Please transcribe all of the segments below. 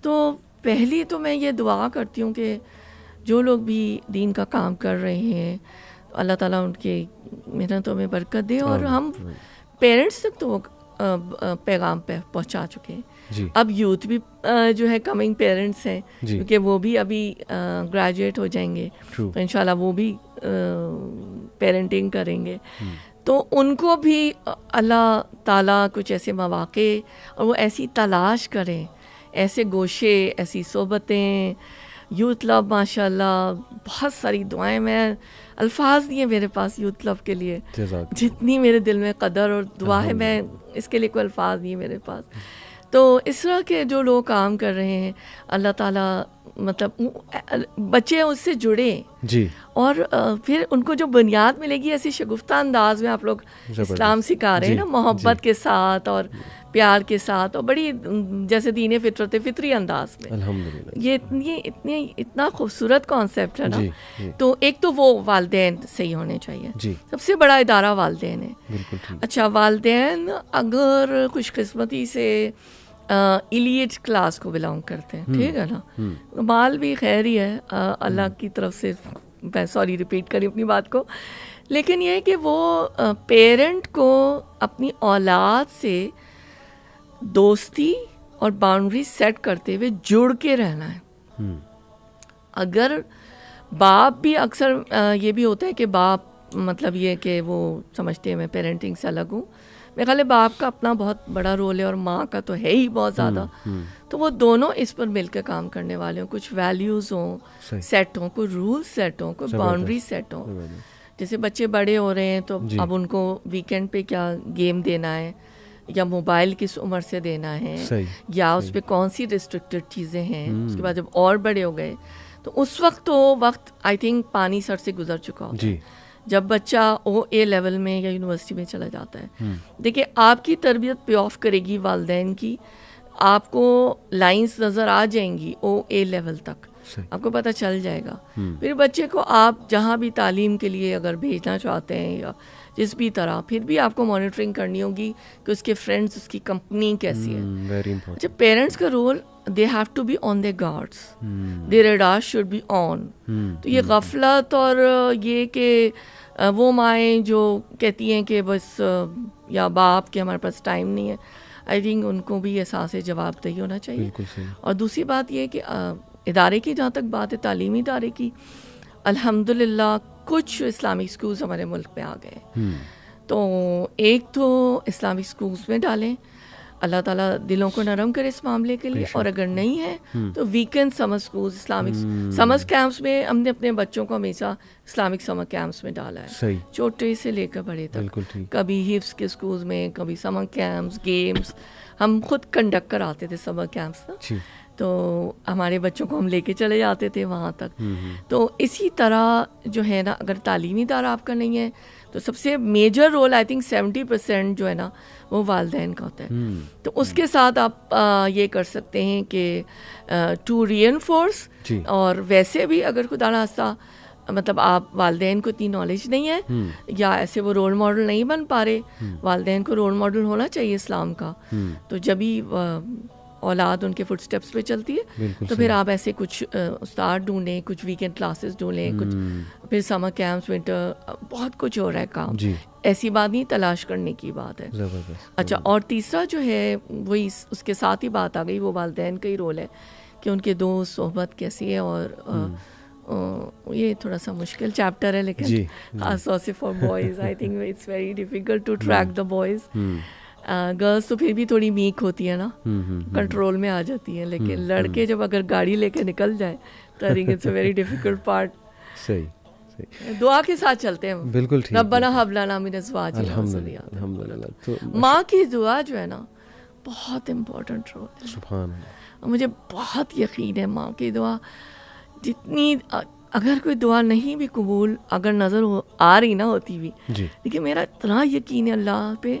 تو پہلی تو میں یہ دعا کرتی ہوں کہ جو لوگ بھی دین کا کام کر رہے ہیں اللہ تعالیٰ ان کے محنتوں میں برکت دے, اور ہم پیرنٹس تک تو وہ پیغام پہنچا چکے ہیں. اب یوتھ بھی جو ہے کمنگ پیرنٹس ہیں, کیونکہ وہ بھی ابھی گریجویٹ ہو جائیں گے, تو انشاءاللہ وہ بھی پیرنٹنگ کریں گے. تو ان کو بھی اللہ تعالیٰ کچھ ایسے مواقع اور وہ ایسی تلاش کریں, ایسے گوشے, ایسی صحبتیں. یوتھ لو ماشاء اللہ بہت ساری دعائیں, میں الفاظ نہیں ہے میرے پاس یوتھ لو کے لیے, جتنی میرے دل میں قدر اور دعا ہے, میں اس کے لیے کوئی الفاظ نہیں ہے میرے پاس. تو اس طرح کے جو لوگ کام کر رہے ہیں اللہ تعالیٰ مطلب بچے اس سے جڑے جی, اور پھر ان کو جو بنیاد ملے گی ایسی شگفتہ انداز میں آپ لوگ اسلام سکھا رہے ہیں نا, محبت کے ساتھ اور پیار کے ساتھ, اور بڑی جیسے دین فطرت فطری انداز میں. الحمدللہ یہ اتنا خوبصورت کانسیپٹ ہے نا. تو ایک تو وہ والدین صحیح ہونے چاہیے, سب سے بڑا ادارہ والدین ہے. اچھا, والدین اگر خوش قسمتی سے ایلیٹ کلاس کو بلانگ کرتے ہیں, ٹھیک ہے نا, مال بھی خیر ہی ہے اللہ کی طرف سے, میں سوری ریپیٹ کری اپنی بات کو, لیکن یہ کہ وہ پیرنٹ کو اپنی اولاد سے دوستی اور باؤنڈری سیٹ کرتے ہوئے جڑ کے رہنا ہے. اگر باپ بھی اکثر یہ بھی ہوتا ہے کہ باپ مطلب یہ کہ وہ سمجھتے ہیں میں پیرنٹنگ سے الگ ہوں, میرے خیال ہے باپ کا اپنا بہت بڑا رول ہے اور ماں کا تو ہے ہی بہت زیادہ. تو وہ دونوں اس پر مل کے کام کرنے والے ہوں, کچھ ویلیوز ہوں سیٹ ہوں, کوئی رول سیٹ ہوں, کوئی باؤنڈری سیٹ ہوں. جیسے بچے بڑے ہو رہے ہیں تو اب ان کو ویکینڈ پہ کیا گیم دینا ہے, یا موبائل کس عمر سے دینا ہے, یا اس پہ کون سی ریسٹرکٹیڈ چیزیں ہیں. اس کے بعد جب اور بڑے ہو گئے تو اس وقت تو وقت آئی تھنک پانی سر سے گزر چکا ہوتا ہے جب بچہ او اے لیول میں یا یونیورسٹی میں چلا جاتا ہے. دیکھیں آپ کی تربیت پے آف کرے گی والدین کی, آپ کو لائنز نظر آ جائیں گی او اے لیول تک, آپ کو پتہ چل جائے گا. پھر بچے کو آپ جہاں بھی تعلیم کے لیے اگر بھیجنا چاہتے ہیں یا جس بھی طرح, پھر بھی آپ کو مانیٹرنگ کرنی ہوگی کہ اس کے فرینڈس, اس کی کمپنی کیسی ہے. جب پیرنٹس کا role they have to be on their guards, their radar should be on. تو یہ غفلت اور یہ کہ وہ مائیں جو کہتی ہیں کہ بس یا باپ کہ ہمارے پاس ٹائم نہیں ہے, آئی تھنک ان کو بھی احساس جواب دہی ہونا چاہیے. اور دوسری بات یہ کہ ادارے کی جہاں تک بات ہے, تعلیمی ادارے کی, الحمدللہ کچھ اسلامک اسکولز ہمارے ملک میں آ گئے. تو ایک تو اسلامک اسکولز میں ڈالیں, اللہ تعالیٰ دلوں کو نرم کرے اس معاملے کے لیے. اور اگر نہیں ہے تو ویکینڈ سمر اسکولز, اسلامک سمر کیمپس میں ہم نے اپنے بچوں کو ہمیشہ اسلامک سمر کیمپس میں ڈالا ہے, چھوٹے سے لے کر بڑے تک. کبھی حفظ کے اسکولز میں, کبھی سمر کیمپس, گیمس ہم خود کنڈکٹ کراتے تھے سمر کیمپس نا, تو ہمارے بچوں کو ہم لے کے چلے جاتے تھے وہاں تک. تو اسی طرح جو ہے نا, اگر تعلیمی ادارہ آپ کا نہیں ہے تو سب سے میجر رول آئی تھنک 70% جو ہے نا وہ والدین کا ہوتا ہے. تو اس کے ساتھ آپ یہ کر سکتے ہیں کہ ٹو ری انفورس, اور ویسے بھی اگر خدا نخواستہ مطلب آپ والدین کو اتنی نالج نہیں ہے یا ایسے وہ رول ماڈل نہیں بن پا رہے, والدین کو رول ماڈل ہونا چاہیے اسلام کا, تو جبھی اولاد ان کے فٹ اسٹیپس پہ چلتی ہے. تو پھر آپ ایسے کچھ استاد ڈھونڈیں, کچھ ویکینڈ کلاسز ڈھونڈیں, کچھ پھر سمر کیمپس, ونٹر, بہت کچھ ہو رہا ہے کام. ایسی بات نہیں, تلاش کرنے کی بات ہے. اچھا, اور تیسرا جو ہے وہی اس کے ساتھ ہی بات آ گئی, وہ والدین کا ہی رول ہے کہ ان کے دوست صحبت کیسی ہے. اور یہ تھوڑا سا مشکل چیپٹر ہے, لیکن خاص طور سے for boys I think it's very difficult to track the boys. Girls تو پھر بھی تھوڑی میک ہوتی ہے نا, کنٹرول میں آ جاتی ہیں, لیکن لڑکے جب اگر گاڑی لے کے نکل جائیں تو I think it's a very difficult part. صحیح. دعا کے ساتھ چلتے ہیں, بالکل ٹھیک, ربنا ھب لنا من ازواجنا الحمدللہ. ماں کی دعا جو ہے نا بہت امپورٹنٹ رول ہے. سبحان اللہ. مجھے بہت یقین ہے ماں کی دعا جتنی, اگر کوئی دعا نہیں بھی قبول اگر نظر آ رہی نہ ہوتی بھی, لیکن میرا اتنا یقین ہے اللہ پہ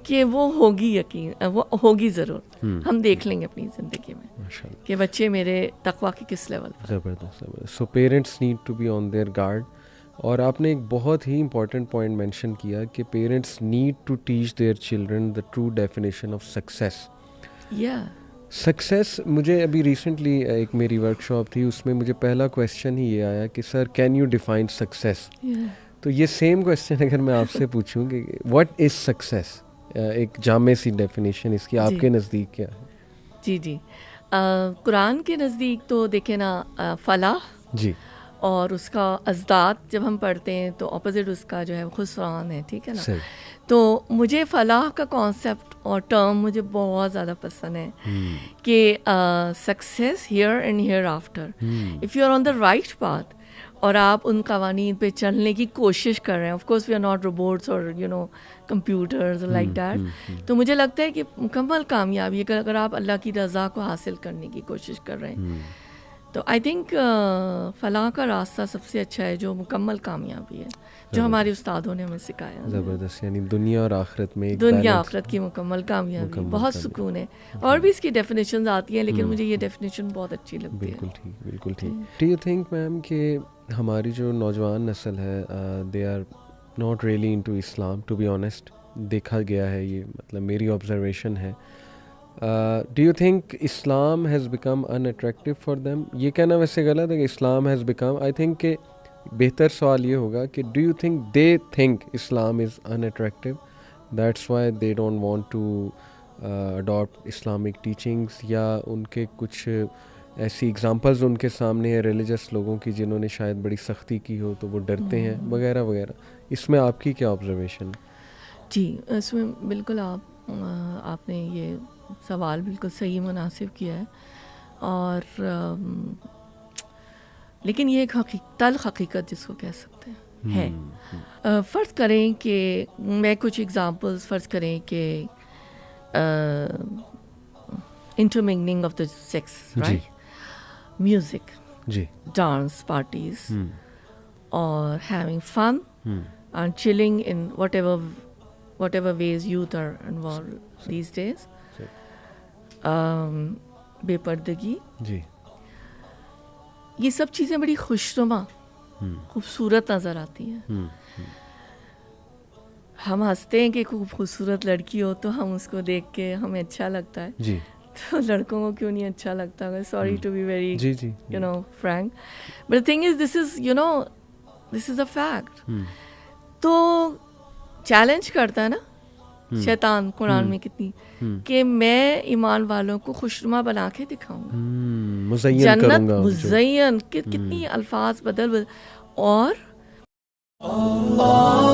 کہ وہ ہوگی, یقین وہ ہوگی ضرور. ہم دیکھ لیں گے اپنی زندگی میں کہ بچے میرے تقویٰ کے کس لیول پر. زبردست. So parents need to be on their guard. اور آپ نے ایک بہت ہی امپورٹنٹ پوائنٹ مینشن کیا کہ parents need to teach their children the true definition of success. Success مجھے ابھی ریسنٹلی ایک میری ورک شاپ تھی, اس میں مجھے پہلا کویسچن ہی یہ آیا کہ سر کین یو ڈیفائن سکسیس. تو یہ سیم کویسچن اگر میں آپ سے پوچھوں کہ واٹ از سکسیس, ایک جامع سی ڈیفینیشن اس کی آپ کے نزدیک کیا ہے؟ جی جی قرآن کے نزدیک تو دیکھیں نا فلاح جی, اور اس کا ازداد جب ہم پڑھتے ہیں تو اپوزٹ اس کا جو ہے خسران ہے, ٹھیک ہے نا. تو مجھے فلاح کا کانسیپٹ اور ٹرم مجھے بہت زیادہ پسند ہے کہ success here and hereafter, if you are on the right path اور آپ ان قوانین پہ چلنے کی کوشش کر رہے ہیں. Of course we are not robots اور you know computers like that. تو مجھے لگتا ہے کہ مکمل کامیابی ہے اگر آپ اللہ کی رضا کو حاصل کرنے کی کوشش کر رہے ہیں. تو آئی تھنک فلاح کا راستہ سب سے اچھا ہے جو مکمل کامیابی ہے, جو ہمارے استادوں نے ہمیں سکھایا. زبردست, یعنی دنیا اور آخرت میں دنیا آخرت کی مکمل کامیابی, بہت سکون ہے. اور بھی اس کی ڈیفینیشنز آتی ہیں لیکن مجھے یہ ڈیفینیشن بہت اچھی لگتی ہے. بالکل ٹھیک, بالکل ٹھیک. ڈو یو تھنک میم کہ ہماری جو نوجوان نسل ہے they are not really into Islam, to be honest, دیکھا گیا ہے یہ, مطلب میری آبزرویشن ہے. Do you think Islam has become unattractive for them? یہ کہنا ویسے غلط ہے کہ Islam has become, I think کہ بہتر سوال یہ ہوگا کہ do you think they think Islam is unattractive, that's why they don't want to adopt Islamic teachings, یا ان کے کچھ ایسی اگزامپلز ان کے سامنے ہیں ریلیجس لوگوں کی جنہوں نے شاید بڑی سختی کی ہو تو وہ ڈرتے ہیں وغیرہ وغیرہ. اس میں آپ کی کیا آبزرویشن ہے؟ جی اس میں بالکل آپ نے یہ سوال بالکل صحیح مناسب کیا ہے. اور لیکن یہ ایک تلخ حقیقت جس کو کہہ سکتے ہیں ہے. فرض کریں کہ میں کچھ ایگزامپلس فرض کریں کہ intermingling of the sexes, right, music, جی, ڈانس پارٹیز, اور having fun and chilling in whatever ways youth are involved these days. بے پردگی, جی, یہ سب چیزیں بڑی خوشنما خوبصورت نظر آتی ہیں. ہم ہنستے ہیں کہ کوئی خوبصورت لڑکی ہو تو ہم اس کو دیکھ کے ہمیں اچھا لگتا ہے. جی, تو لڑکوں کو کیوں نہیں اچھا لگتا ہوگا؟ Sorry to be very you know frank, but the thing is this is a fact. تو چیلنج کرتا ہے نا شیطان قرآن میں کتنی کہ میں ایمان والوں کو خوشنما بنا کے دکھاؤں گا, جنت مزین, کتنی الفاظ بدل اور اللہ